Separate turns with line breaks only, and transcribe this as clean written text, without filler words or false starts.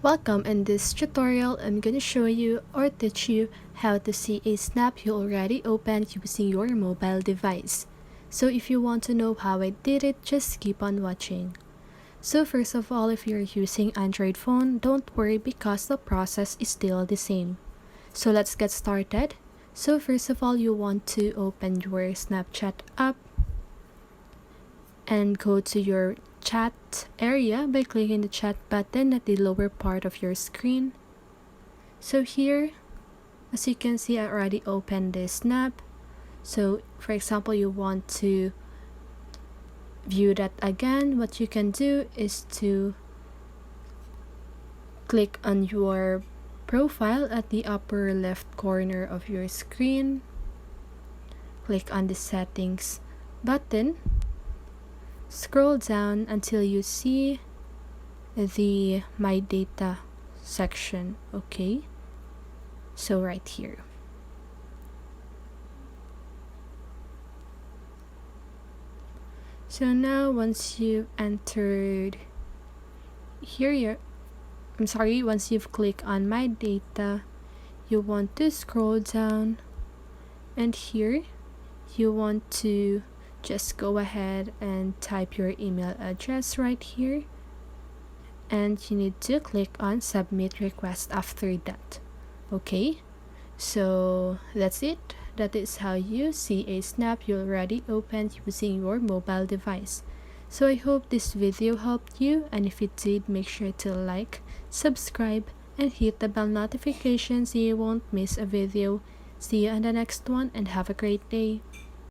Welcome. In this tutorial, I'm gonna show you or teach you how to see a snap you already opened using your mobile device. So if you want to know how I did it, just keep on watching. So first of all, if you're using Android phone, don't worry because the process is still the same. So let's get started. So first of all, you want to open your Snapchat app and go to your chat area by clicking the chat button at the lower part of your screen. So here, as you can see, I already opened this snap. So for example, you want to view that again, what you can do is to click on your profile at the upper left corner of your screen. Click on the settings button. Scroll down until you see the My Data section, okay? So right here. So now once you've entered here, once you've clicked on My Data, you want to scroll down, and here you want to just go ahead and type your email address right here, and you need to click on Submit Request after that. Okay, so that's it. That is how you see a snap you already opened using your mobile device. So I hope this video helped you, and if it did, make sure to like, subscribe, and hit the bell notification so you won't miss a video. See you on the next one, and have a great day.